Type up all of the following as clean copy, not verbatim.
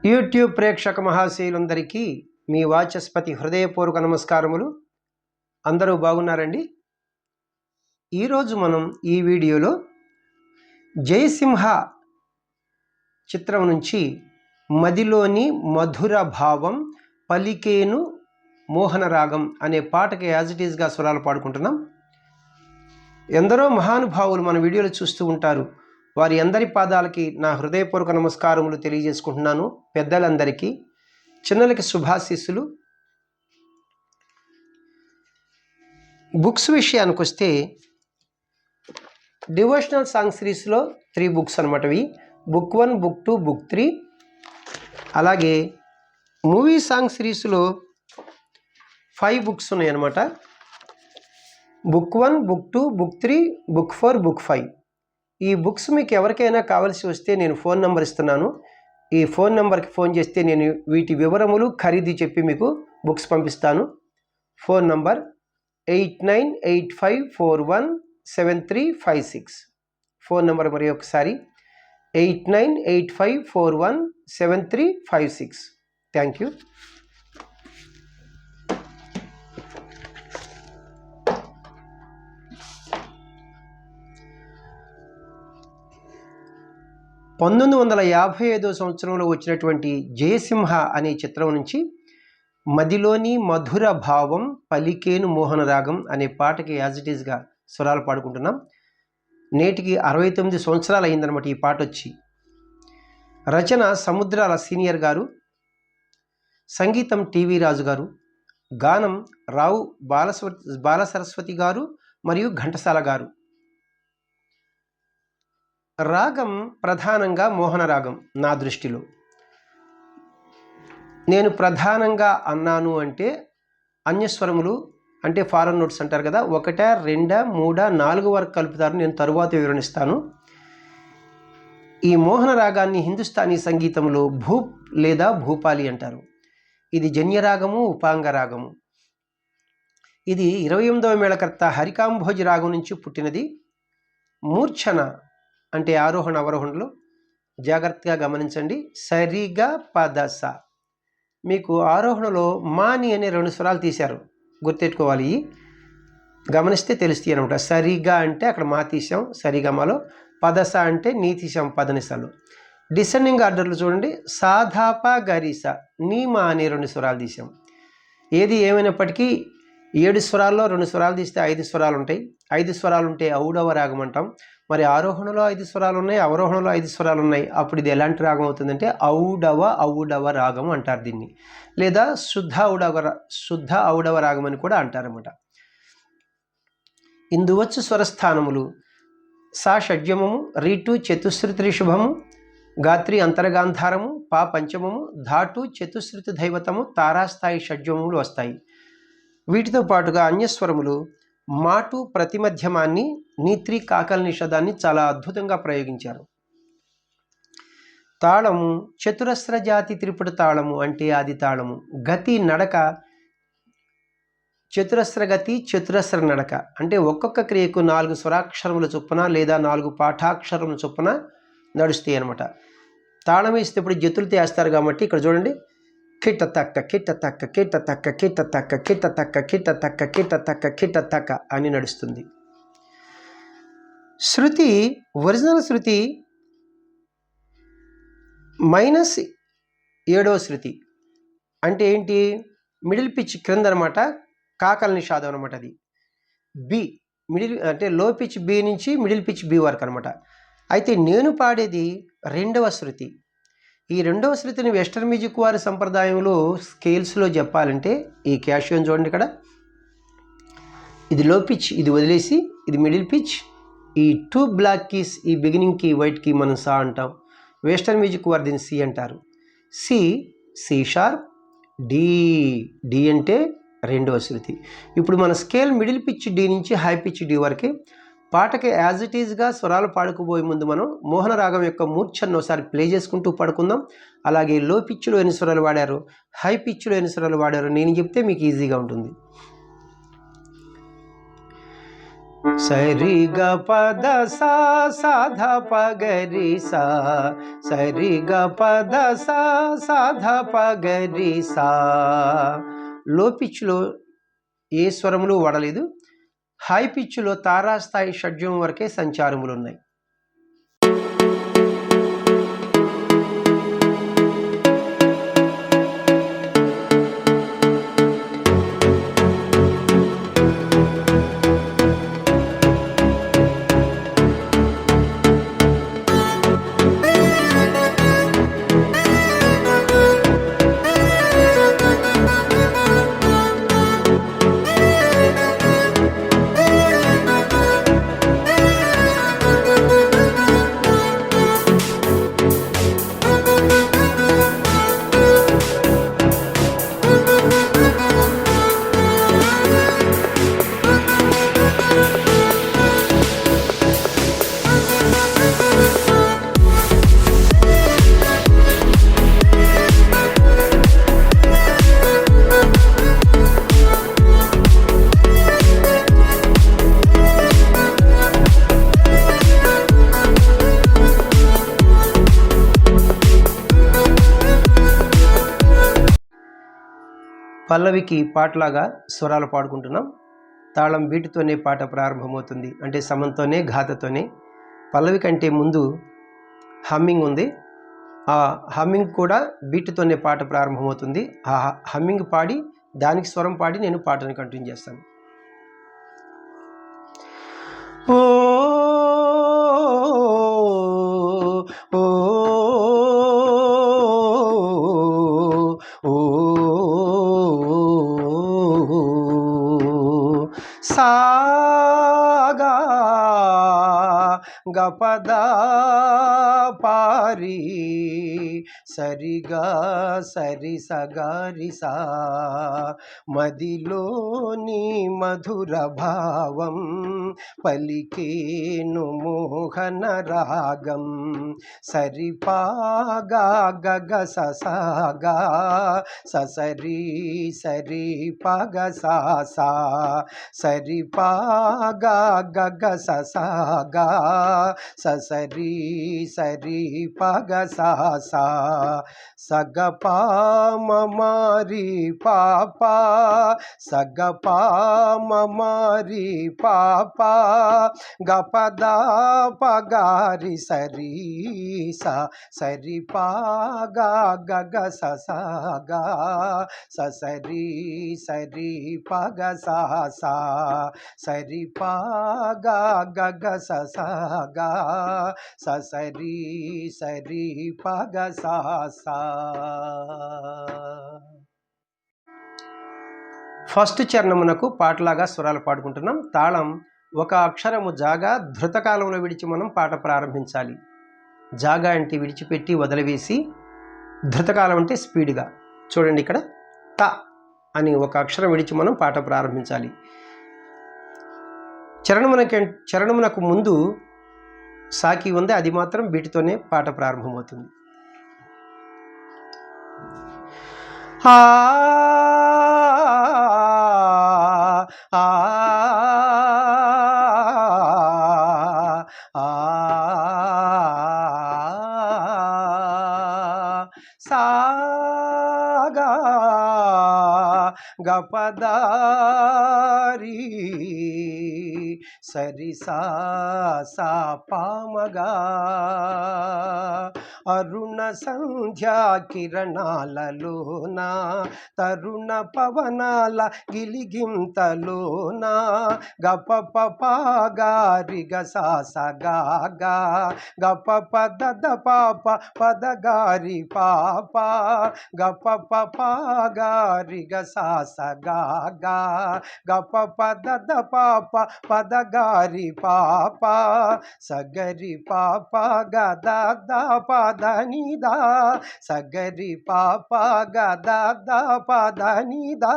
YouTube ప్రేక్షక మహాశయులందరికీ మీ వాచస్పతి హృదయపూర్వక నమస్కారములు. అందరూ బాగున్నారండి. ఈరోజు మనం ఈ వీడియోలో జయసింహ చిత్రం నుంచి మదిలోని మధుర భావం పలికేను మోహన రాగం అనే పాటకి యాజ్ ఇట్ ఈస్గా స్వరాలు పాడుకుంటున్నాం. ఎందరో మహానుభావులు మన వీడియోలు చూస్తూ ఉంటారు. వారి అందరి పాదాలకి నా హృదయపూర్వక నమస్కారములు తెలియజేసుకుంటున్నాను. పెద్దలందరికీ, చిన్నలకి శుభాశీస్సులు. బుక్స్ విషయానికి వస్తే డివోషనల్ సాంగ్ సిరీస్లో 3 బుక్స్ అనమాట. Book 1, book 2, book 3. అలాగే మూవీ సాంగ్ సిరీస్లో 5 బుక్స్ ఉన్నాయన్నమాట. Book 1, book 2, book 3, book 4, book 5. ఈ బుక్స్ మీకు ఎవరికైనా కావాల్సి వస్తే నేను ఫోన్ నెంబర్ ఇస్తున్నాను. ఈ ఫోన్ నెంబర్కి ఫోన్ చేస్తే నేను వీటి వివరములు ఖరీదు చెప్పి మీకు బుక్స్ పంపిస్తాను. Phone number 8985417356. ఫోన్ నెంబర్ మరి ఒకసారి 8985417356. Thank you. సంవత్సరంలో వచ్చినటువంటి జయసింహ అనే చిత్రం నుంచి మదిలోని మధుర భావం పలికేను మోహన రాగం అనే పాటకి యాజ్ ఇట్ ఈస్గా స్వరాలు పాడుకుంటున్నాం. నేటికి 69 సంవత్సరాలు అయిందనమాట ఈ పాట వచ్చి. రచన సముద్రాల సీనియర్ గారు, సంగీతం టీవీ రాజు గారు, గానం రావు బాలసరస్వతి గారు మరియు ఘంటసాల గారు. రాగం ప్రధానంగా మోహన రాగం. నా దృష్టిలో నేను ప్రధానంగా అన్నాను అంటే అన్యస్వరములు అంటే ఫారెన్ నోట్స్ అంటారు కదా, 1, 2, 3, 4 వరకు కలుపుతారు. నేను తరువాత వివరణిస్తాను. ఈ మోహన రాగాన్ని హిందుస్థానీ సంగీతంలో భూప్ లేదా భూపాలి అంటారు. ఇది జన్యరాగము, ఉపాంగ రాగము. ఇది 28వ మేళకర్త హరికాంభోజి రాగం నుంచి పుట్టినది. మూర్ఛన అంటే ఆరోహణ అవరోహణలో జాగ్రత్తగా గమనించండి. సరిగా పదస. మీకు ఆరోహణలో మాని అనే 2 స్వరాలు తీశారు, గుర్తెట్టుకోవాలి. గమనిస్తే తెలుస్తాయి అనమాట. సరిగా అంటే అక్కడ మా తీసాం సరిగమలో, పదస అంటే నీ తీసాం పదనిసలో. డిసెండింగ్ ఆర్డర్లో చూడండి, సాధాప గరిస నీ మా అనే 2 స్వరాలు తీసాం. ఏది ఏమైనప్పటికీ 7 స్వరాల్లో 2 స్వరాలు తీస్తే 5 స్వరాలు ఉంటాయి. 5 స్వరాలు ఉంటే ఔడవ రాగం అంటాం. మరి ఆరోహణలో 5 స్వరాలు ఉన్నాయి, అవరోహణలో 5 స్వరాలు ఉన్నాయి. అప్పుడు ఇది ఎలాంటి రాగం అవుతుందంటే ఔడవ రాగం అంటారు దీన్ని, లేదా శుద్ధ ఔడవ రాగం అని కూడా అంటారన్నమాట. ఇందువచ్చు స్వరస్థానములు: సా షడ్జమము, రీటు చతుశ్రుతి రిషభము, గాత్రి అంతరగాంధారము, పా పంచమము, ధాటు చతుశ్రుతి దైవతము, తారాస్థాయి షడ్జమములు వస్తాయి. వీటితో పాటుగా అన్యస్వరములు మాటు ప్రతిమధ్యమాన్ని, నీత్రి కాకల నిషదాన్ని చాలా అద్భుతంగా ప్రయోగించారు. తాళము చతురస్ర జాతి త్రిపుట తాళము అంటే ఆది తాళము. గతి నడక చతురస్ర గతి, చతురస్ర నడక అంటే ఒక్కొక్క క్రియకు 4 స్వరాక్షరముల చొప్పున లేదా 4 పాఠాక్షరముల చొప్పున నడుస్తాయి అనమాట. తాళం వేసేటప్పుడు జతులు వేస్తారు కాబట్టి ఇక్కడ చూడండి, కిట్ట తక్క కిట్ట తక్క కిట్ట తక్క కిట్ట తక్క కిట్ట తక్క కిట్ట తక్క కిట్ట తక్క కిట్ట తక్క అని నడుస్తుంది. శృతి, ఒరిజినల్ శృతి -7వ శృతి అంటే ఏంటి? మిడిల్ పిచ్ క్రింద అనమాట, కాకల నిషాదం అనమాట. అది బి మిడిల్ అంటే లో పిచ్ బి నుంచి మిడిల్ పిచ్ బి వరకు అనమాట. అయితే నేను పాడేది 2వ శృతి. ఈ 2వ శృతిని వెస్టర్న్ మ్యూజిక్ వారి సంప్రదాయంలో స్కేల్స్లో చెప్పాలంటే ఈ క్యాషియోని చూడండి, ఇక్కడ ఇది లో పిచ్, ఇది వదిలేసి ఇది మిడిల్ పిచ్. ఈ 2 బ్లాక్ కీస్, ఈ బిగినింగ్ కీ వైట్ కీ మనం సా అంటాం. వెస్టర్న్ మ్యూజిక్ వారు దీన్ని సి అంటారు. సి షార్ప్, డి అంటే 2వ శృతి. ఇప్పుడు మన స్కేల్ మిడిల్ పిచ్ డి నుంచి హై పిచ్ డి వరకు. పాటకి యాజ్ ఇట్ ఈజ్గా స్వరాలు పాడుకోబోయే ముందు మనం మోహన రాగం యొక్క మూర్ఛను ఒకసారి ప్లే చేసుకుంటూ పాడుకుందాం. అలాగే లో పిచ్లో ఎన్ని స్వరాలు వాడారు, హై పిచ్లో ఎన్ని స్వరాలు వాడారు నేను చెప్తే మీకు ఈజీగా ఉంటుంది. సరి గ పద సా సాధ పగరి సా సరి గ పద సా సాధ పగరి సా. లో పిచ్లో ఏ స్వరములు వడలేదు. హై పిచ్లో తారాస్థాయి షడ్జం వరకే సంచారములు ఉన్నాయి. పల్లవికి పాటలాగా స్వరాలు పాడుకుంటున్నాం. తాళం బీటుతోనే పాట ప్రారంభమవుతుంది, అంటే సమంతోనే ఘాతతోనే. పల్లవి కంటే ముందు హమ్మింగ్ ఉంది. ఆ హమ్మింగ్ కూడా బీటుతోనే పాట ప్రారంభమవుతుంది. ఆ హమ్మింగ్ పాడి దానికి స్వరం పాడి నేను పాటను కంటిన్యూ చేస్తాను. ఓ ఓ సాగా గపదా పారి సరిగా సరి సగారి సా. మదిలోని మధుర భావం పలికేను మోహన రాగం. సరిపాగా గగ ససాగా ససరి సరి పగ సా. సరిపాగా గగ ససాగా ససరి సరి పగ సా. సగపా మమారి పాపా సగపా మమారి పాపా గపదా పగారి సరి సా. సరి పాగా గగ ససాగా ససరి సరి పగ సా. సరి పాగా గగ ససాగా ససరి సరి పగ సా. ఫస్ట్ చరణమునకు పాటలాగా స్వరాలు పాడుకుంటున్నాం. తాళం ఒక అక్షరము జాగా ధృతకాలంలో విడిచి మనం పాట ప్రారంభించాలి. జాగా అంటే విడిచిపెట్టి వదిలివేసి, ధృతకాలం అంటే స్పీడ్గా. చూడండి, ఇక్కడ త అని ఒక అక్షరం విడిచి మనం పాట ప్రారంభించాలి. చరణమునకు ముందు సాకి ఉంది, అది మాత్రం బీటుతోనే పాట ప్రారంభమవుతుంది. ఆ సాగా గపదారి సరి సా సా పామగా. అరుణ సంధ్యా కిరణాలలోన తరుణ పవనాల గిలిగింతలోన గప పగారి గసాసగా గప పద పాప పదగారి పాప గప పగారి గసాసగా గప పద పాప పదగారి పాప సగరి పాప గదా పదనిదా సగరి పాప గదా పదనిదా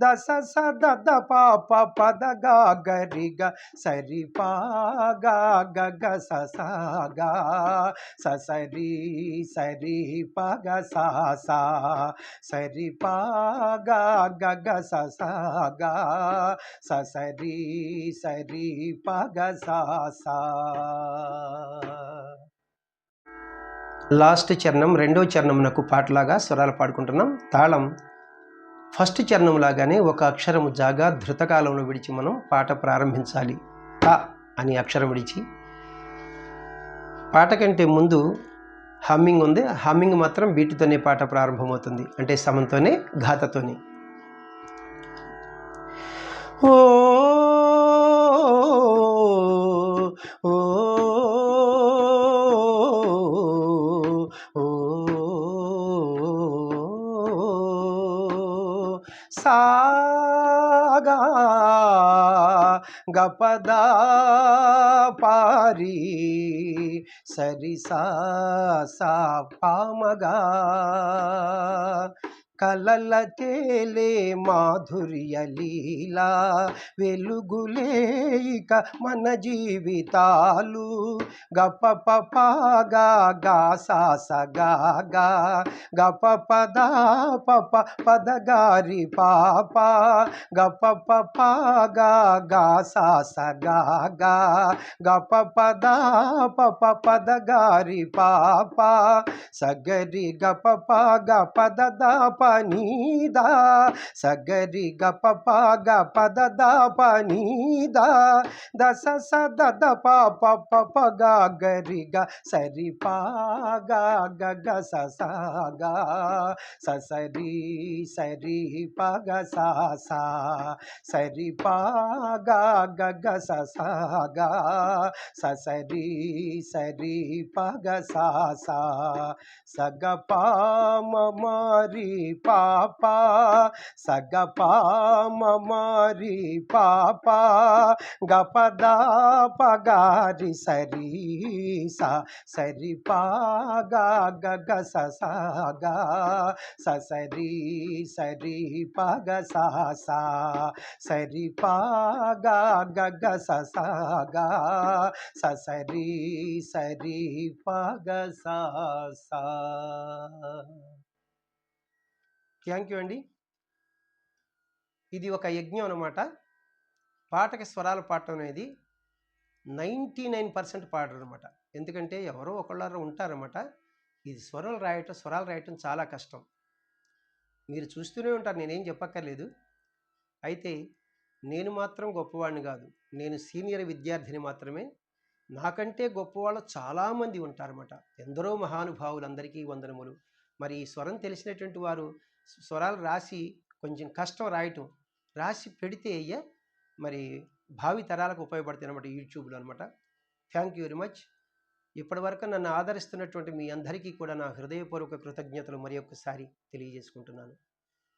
దశ సద పాప పదగా గరిగ సరి పాగా గగ ససాగా ససరి సరి పగ సా. సరి పాగా గగ ససాగా ససరి సరి సరి పగ సా సా. లాస్ట్ చరణం రెండో చరణమునకు పాటలాగా స్వరాలు పాడుకుంటున్నాం. తాళం ఫస్ట్ చరణం లాగానే ఒక అక్షరము జాగా ధృతకాలంలో విడిచి మనం పాట ప్రారంభించాలి. త అని అక్షరం విడిచి. పాట కంటే ముందు హమ్మింగ్ ఉంది. హమ్మింగ్ మాత్రం బీటుతోనే పాట ప్రారంభమవుతుంది, అంటే సమంతోనే, ఘాతతోనే. ఓ ఓ సాగా గపదా పారి సరి సా సా పామగా కలల తేలే మాధుర్య లీలా వెలుగులే ఇక మన జీవితాలు గప పగా గా సా సగా గా గప పదా పప పదగారి పాప గప పగా గా సా సగా గా గప పదా పప పదగారి పాప సగరి గప పగ పద పనీదా సగరి గప పగ పద పనీదా దస సద పాప పగ గరి గ సరి పాగ గగ ససగా సరి సరి పగ సా సా సరి పాగ గగ ససగా సరి సరి పగ సా సా సగ పామరి పాప సగ పామరి పాప గపదా పగారి సరి సా సరి పాగా గగ ససగా సరి సరి పగ సా సా సరి పాగా గగ ససగా సరి సరి పగ సా సా. థ్యాంక్ యూ అండి. ఇది ఒక యజ్ఞం అన్నమాట. పాటకి స్వరాలు పాడటం అనేది 99% పాడరు అనమాట. ఎందుకంటే ఎవరో ఒకళ్ళారు ఉంటారన్నమాట. ఇది స్వరాలు రాయటం చాలా కష్టం. మీరు చూస్తూనే ఉంటారు, నేనేం చెప్పక్కర్లేదు. అయితే నేను మాత్రం గొప్పవాడిని కాదు, నేను సీనియర్ విద్యార్థిని మాత్రమే. నాకంటే గొప్పవాళ్ళు చాలామంది ఉంటారన్నమాట. ఎందరో మహానుభావులందరికీ వందనములు. మరి ఈ స్వరం తెలిసినటువంటి వారు స్వరాలు రాసి, కొంచెం కష్టం రాయటం, రాసి పెడితే మరి భావి తరాలకు ఉపయోగపడతాయి అన్నమాట, యూట్యూబ్లో అనమాట. Thank you very much. ఇప్పటివరకు నన్ను ఆదరిస్తున్నటువంటి మీ అందరికీ కూడా నా హృదయపూర్వక కృతజ్ఞతలు మరి ఒక్కసారి తెలియజేసుకుంటున్నాను.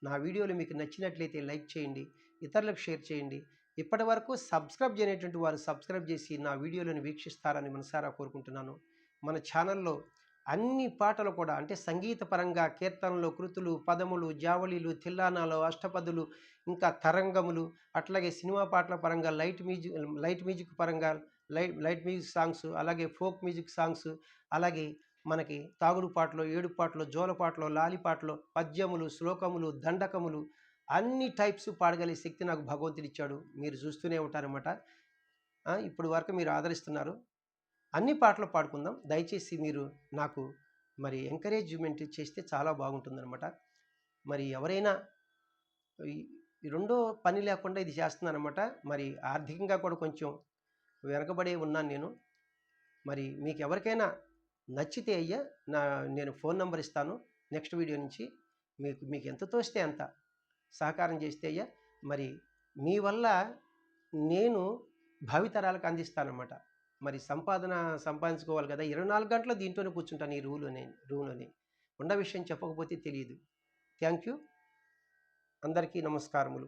నా వీడియోలు మీకు నచ్చినట్లయితే లైక్ చేయండి, ఇతరులకు షేర్ చేయండి. ఇప్పటి వరకు సబ్స్క్రైబ్ చేయనటువంటి వారు సబ్స్క్రైబ్ చేసి నా వీడియోలను వీక్షిస్తారని మనసారా కోరుకుంటున్నాను. మన ఛానల్లో అన్ని పాటలు కూడా, అంటే సంగీత పరంగా కీర్తనలు, కృతులు, పదములు, జావళీలు, తిల్లానాలు, అష్టపదులు, ఇంకా తరంగములు, అట్లాగే సినిమా పాటల పరంగా లైట్ మ్యూజిక్ పరంగా లైట్ మ్యూజిక్ సాంగ్స్, అలాగే ఫోక్ మ్యూజిక్ సాంగ్స్, అలాగే మనకి తాగుడు పాటలు, ఏడు పాటలు, జోల పాటలు, లాలి పాటలు, పద్యములు, శ్లోకములు, దండకములు, అన్ని టైప్స్ పాడగలిగే శక్తి నాకు భగవంతుడు ఇచ్చాడు. మీరు చూస్తూనే ఉంటారన్నమాట. ఇప్పుడు వరకు మీరు ఆదరిస్తున్నారు. అన్ని పాటలు పాడుకుందాం. దయచేసి మీరు నాకు మరి ఎంకరేజ్మెంట్ చేస్తే చాలా బాగుంటుందన్నమాట. మరి ఎవరైనా ఈ రెండో పని లేకుండా ఇది చేస్తున్నానమాట. మరి ఆర్థికంగా కూడా కొంచెం వెనకబడే ఉన్నాను నేను. మరి మీకు ఎవరికైనా నచ్చితే నేను ఫోన్ నెంబర్ ఇస్తాను. నెక్స్ట్ వీడియో నుంచి మీకు ఎంత తోస్తే అంత సహకారం చేస్తే మరి మీ వల్ల నేను భావితరాలకు అందిస్తానన్నమాట. మరి సంపాదించుకోవాలి కదా, 24 గంటలు దీంట్లోనే కూర్చుంటాను, ఈ రూమ్లోనే. ఉన్న విషయం చెప్పకపోతే తెలియదు. Thank you. అందరికీ నమస్కారములు.